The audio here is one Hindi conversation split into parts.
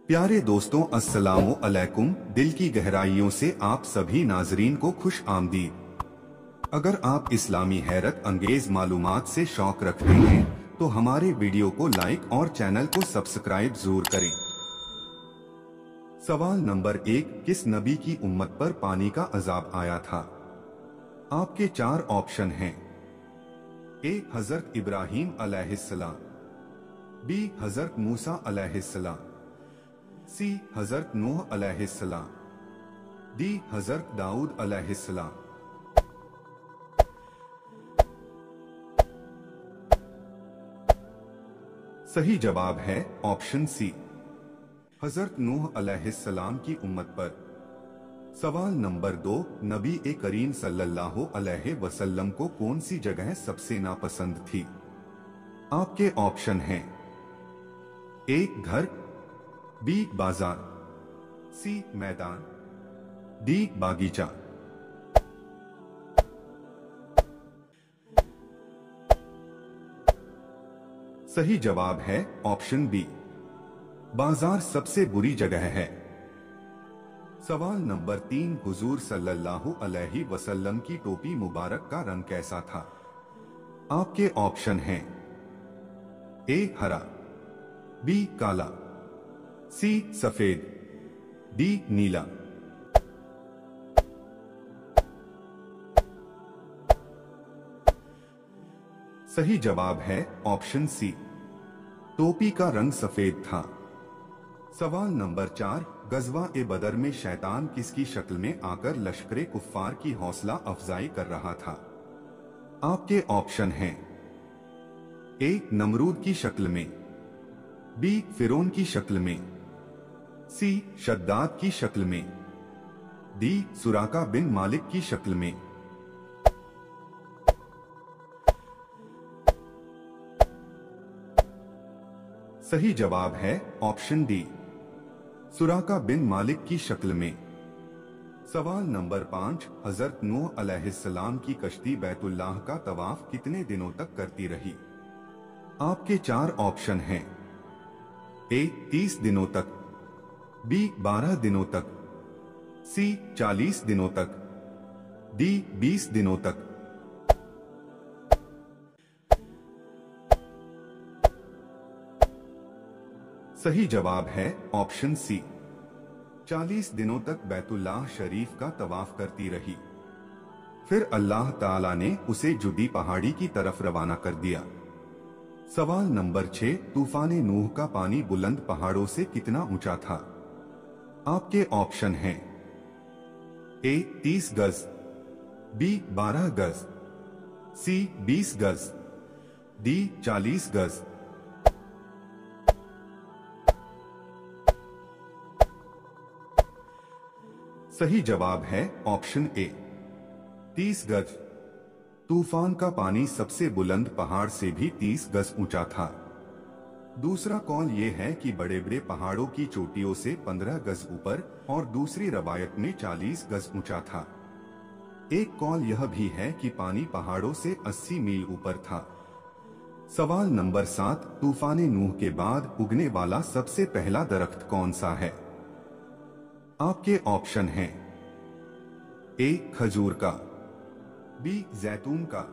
प्यारे दोस्तों, अस्सलामु अलैकुम। दिल की गहराइयों से आप सभी नाजरीन को खुश आमदीद। अगर आप इस्लामी हैरत अंगेज मालूमात से शौक रखते हैं तो हमारे वीडियो को लाइक और चैनल को सब्सक्राइब जरूर करें। सवाल नंबर 1, किस नबी की उम्मत पर पानी का अजाब आया था? आपके 4 ऑप्शन हैं। ए, हजरत इब्राहीम अलैहिस्सलाम। बी, हजरत मूसा अलैहिस्सलाम। सी, हजरत नूह अलैहिस्सलाम। डी, हजरत दाऊद अलैहिस्सलाम। सही जवाब है ऑप्शन सी, हजरत नूह अलैहिस्सलाम की उम्मत पर। सवाल नंबर 2, नबी करीम सल्लल्लाहु अलैहि वसल्लम को कौन सी जगह सबसे नापसंद थी? आपके ऑप्शन हैं। ए, घर। बी, बाजार। सी, मैदान। डी, बागीचा। सही जवाब है ऑप्शन बी, बाजार सबसे बुरी जगह है। सवाल नंबर 3, हुजूर सल्लल्लाहु अलैहि वसल्लम की टोपी मुबारक का रंग कैसा था? आपके ऑप्शन हैं। ए, हरा। बी, काला। सी, सफेद। डी, नीला। सही जवाब है ऑप्शन सी, टोपी का रंग सफेद था। सवाल नंबर 4, गजवा ए बदर में शैतान किसकी शक्ल में आकर लश्करे कुफ्फार की हौसला अफजाई कर रहा था? आपके ऑप्शन हैं। ए, नमरूद की शक्ल में। बी, फिरौन की शक्ल में। सी, शद्दाद की शक्ल में। डी, सुराका बिन मालिक की शक्ल में। सही जवाब है ऑप्शन डी, सुराका बिन मालिक की शक्ल में। सवाल नंबर 5, हजरत नूह अलैहिस्सलाम की कश्ती बैतुल्लाह का तवाफ कितने दिनों तक करती रही? आपके 4 ऑप्शन हैं। ए, 30 दिनों तक। बी, 12 दिनों तक। सी, 40 दिनों तक। डी, 20 दिनों तक। सही जवाब है ऑप्शन सी, 40 दिनों तक बैतुल्लाह शरीफ का तवाफ करती रही। फिर अल्लाह ताला ने उसे जुदी पहाड़ी की तरफ रवाना कर दिया। सवाल नंबर 6, तूफान नूह का पानी बुलंद पहाड़ों से कितना ऊंचा था? आपके ऑप्शन हैं। ए, 30 गज। बी, 12 गज। सी, 20 गज। डी, 40 गज। सही जवाब है ऑप्शन ए, 30 गज। तूफान का पानी सबसे बुलंद पहाड़ से भी 30 गज ऊंचा था। दूसरा कौल ये है कि बड़े बड़े पहाड़ों की चोटियों से 15 गज ऊपर और दूसरी रवायत में 40 गज ऊंचा था। एक कौल यह भी है कि पानी पहाड़ों से 80 मील ऊपर था। सवाल नंबर 7, तूफान नूह के बाद उगने वाला सबसे पहला दरख्त कौन सा है? आपके ऑप्शन हैं। ए, खजूर का। बी, जैतून का।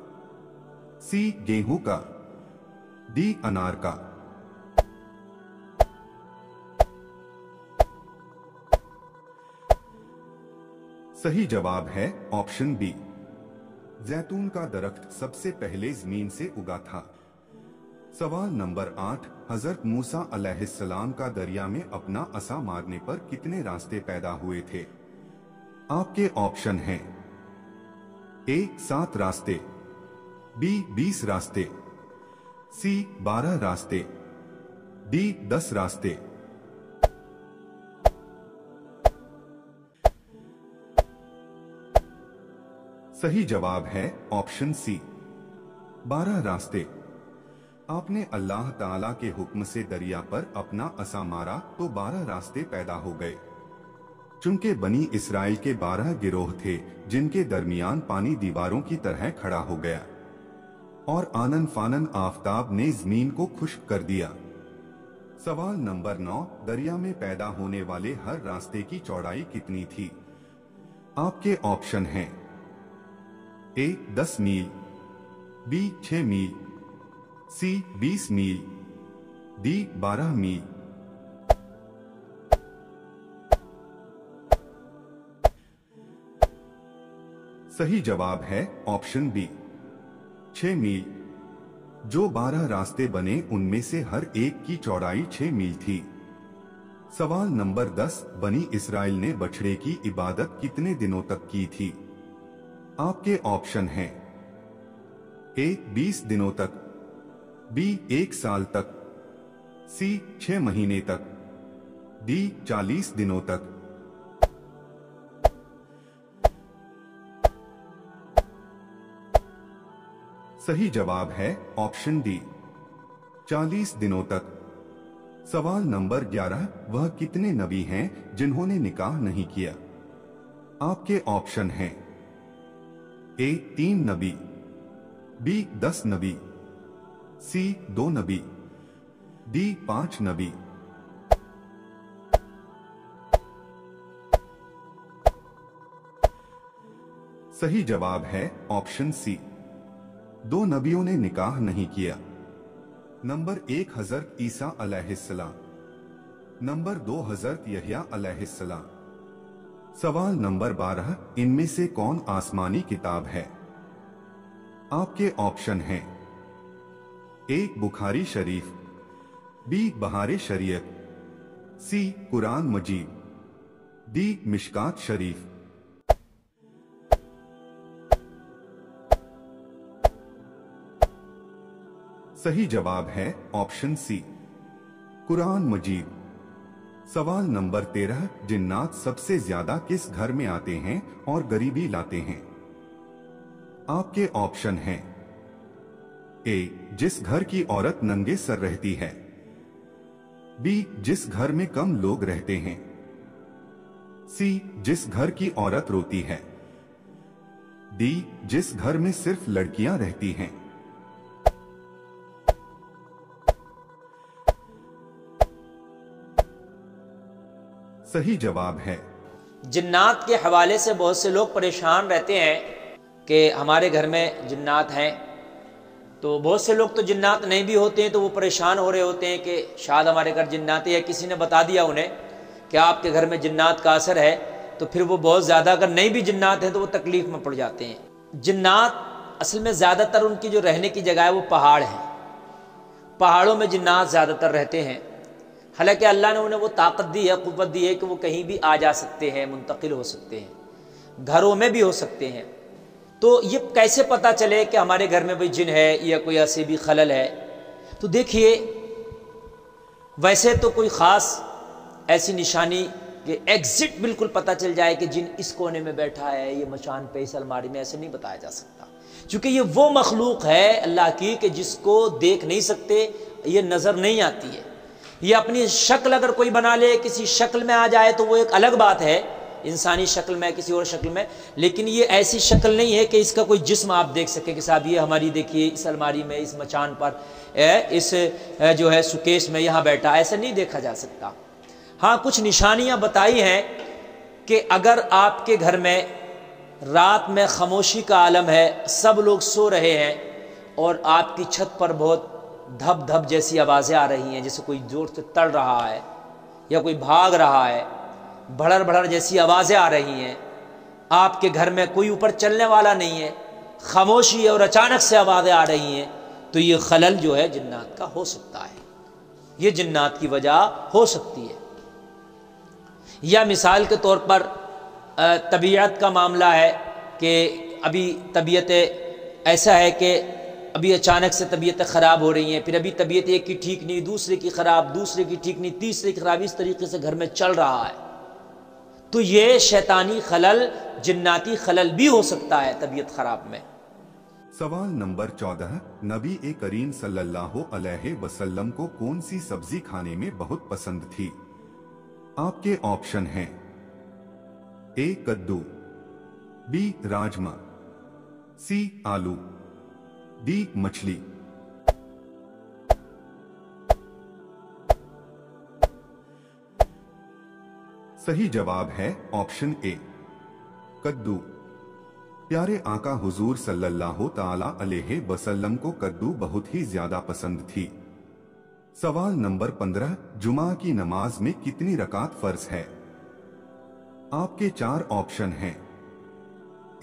सी, गेहूं का। डी, अनार का। सही जवाब है ऑप्शन बी, जैतून का दरख्त सबसे पहले जमीन से उगा था। सवाल नंबर 8, हजरत मूसा अलैहिस्सलाम का दरिया में अपना असा मारने पर कितने रास्ते पैदा हुए थे? आपके ऑप्शन हैं। ए, 7 रास्ते। बी, 20 रास्ते। सी, 12 रास्ते। डी, 10 रास्ते। सही जवाब है ऑप्शन सी, 12 रास्ते। आपने अल्लाह ताला के हुक्म से दरिया पर अपना असा मारा तो 12 रास्ते पैदा हो गए। चूंकि बनी इस्राइल के 12 गिरोह थे जिनके दरमियान पानी दीवारों की तरह खड़ा हो गया और आनन फानन आफताब ने जमीन को खुश्क कर दिया। सवाल नंबर 9, दरिया में पैदा होने वाले हर रास्ते की चौड़ाई कितनी थी? आपके ऑप्शन हैं ए 10 मील, बी 6 मील, सी 20 मील, डी 12 मील। सही जवाब है ऑप्शन बी 6 मील। जो 12 रास्ते बने उनमें से हर एक की चौड़ाई 6 मील थी। सवाल नंबर 10, बनी इस्राइल ने बछड़े की इबादत कितने दिनों तक की थी? आपके ऑप्शन हैं ए 20 दिनों तक, बी 1 साल तक, सी 6 महीने तक, डी 40 दिनों तक। सही जवाब है ऑप्शन डी 40 दिनों तक। सवाल नंबर 11, वह कितने नबी हैं जिन्होंने निकाह नहीं किया? आपके ऑप्शन हैं ए 3 नबी, बी 10 नबी, सी 2 नबी, डी 5 नबी। सही जवाब है ऑप्शन सी 2 नबियों ने निकाह नहीं किया। नंबर 1, हजरत ईसा अलैहिस्सलाम। नंबर 2, हजरत यहया अलैहिस्सलाम। सवाल नंबर 12, इनमें से कौन आसमानी किताब है? आपके ऑप्शन हैं ए बुखारी शरीफ, बी बहारे शरीयत, सी कुरान मजीद, डी मिशकात शरीफ। सही जवाब है ऑप्शन सी कुरान मजीद। सवाल नंबर 13, जिन्नात सबसे ज्यादा किस घर में आते हैं और गरीबी लाते हैं? आपके ऑप्शन हैं ए जिस घर की औरत नंगे सर रहती है, बी जिस घर में कम लोग रहते हैं, सी जिस घर की औरत रोती है, डी जिस घर में सिर्फ लड़कियां रहती हैं। सही जवाब है जिन्नात के हवाले से बहुत से लोग परेशान रहते हैं कि हमारे घर में जिन्नात हैं। तो बहुत से लोग तो जिन्नात नहीं भी होते हैं तो वो परेशान हो रहे होते हैं कि शायद हमारे घर जिन्नात है, या किसी ने बता दिया उन्हें कि आपके घर में जिन्नात का असर है, तो फिर वो बहुत ज़्यादा, अगर नहीं भी जिन्नात हैं तो वो तकलीफ में पड़ जाते हैं। जिन्नात असल में ज़्यादातर उनकी जो रहने की जगह है वो पहाड़ है। पहाड़ों में जिन्नात ज़्यादातर रहते हैं। हालांकि अल्लाह ने उन्हें वो ताकत दी है, कुव्वत दी है कि वो कहीं भी आ जा सकते हैं, मुंतकिल हो सकते हैं, घरों में भी हो सकते हैं। तो ये कैसे पता चले कि हमारे घर में कोई जिन है या कोई ऐसे भी खलल है? तो देखिए, वैसे तो कोई ख़ास ऐसी निशानी कि एग्जिट बिल्कुल पता चल जाए कि जिन इस कोने में बैठा है, ये मचान पे इस अलमारी में, ऐसे नहीं बताया जा सकता, क्योंकि ये वो मखलूक है अल्लाह की कि जिसको देख नहीं सकते, ये नज़र नहीं आती है। ये अपनी शक्ल अगर कोई बना ले, किसी शक्ल में आ जाए तो वो एक अलग बात है, इंसानी शक्ल में, किसी और शक्ल में, लेकिन ये ऐसी शक्ल नहीं है कि इसका कोई जिस्म आप देख सके कि साहब ये हमारी देखिए इस अलमारी में, इस मचान पर, इस जो है सुकेश में यहाँ बैठा, ऐसा नहीं देखा जा सकता। हाँ, कुछ निशानियाँ बताई हैं कि अगर आपके घर में रात में खामोशी का आलम है, सब लोग सो रहे हैं और आपकी छत पर बहुत धप धप जैसी आवाज़ें आ रही हैं, जैसे कोई जोर से तड़ रहा है या कोई भाग रहा है, भड़र भड़र जैसी आवाज़ें आ रही हैं, आपके घर में कोई ऊपर चलने वाला नहीं है, खामोशी है और अचानक से आवाज़ें आ रही हैं, तो ये खलल जो है जिन्नात का हो सकता है, ये जिन्नात की वजह हो सकती है। या मिसाल के तौर पर तबीयत का मामला है कि अभी तबीयत ऐसा है कि अभी अचानक से तबीयतें ख़राब हो रही हैं, फिर अभी तबीयत एक की ठीक नहीं, दूसरे की ख़राब, दूसरे की ठीक नहीं, तीसरे की ख़राब, इस तरीके से घर में चल रहा है, तो ये शैतानी खलल, जिन्नाती खलल भी हो सकता है तबीयत ख़राब में। सवाल नंबर 14, नबी करीम सल्लल्लाहु अलैहि वसल्लम को कौन सी सब्जी खाने में बहुत पसंद थी? आपके ऑप्शन हैं ए कद्दू, बी राजमा, सी आलू, डी मछली। सही जवाब है ऑप्शन ए कद्दू। प्यारे आका हुजूर सल्लल्लाहु ताला अलैहि वसल्लम को कद्दू बहुत ही ज्यादा पसंद थी। सवाल नंबर 15, जुमा की नमाज में कितनी रकात फर्ज है? आपके 4 ऑप्शन हैं।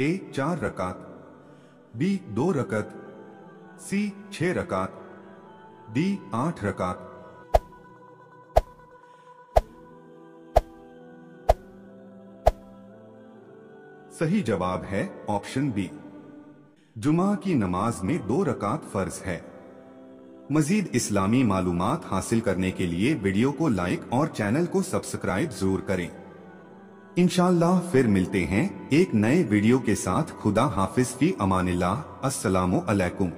ए 4 रकात, बी 2 रकात, सी 6 रकात, डी 8 रकात। सही जवाब है ऑप्शन बी, जुमा की नमाज में 2 रकात फर्ज है। मजीद इस्लामी मालूमात हासिल करने के लिए वीडियो को लाइक और चैनल को सब्सक्राइब जरूर करें। इंशाअल्लाह फिर मिलते हैं एक नए वीडियो के साथ। खुदा हाफिज फी अमानिल्लाह। अस्सलामु अलैकुम।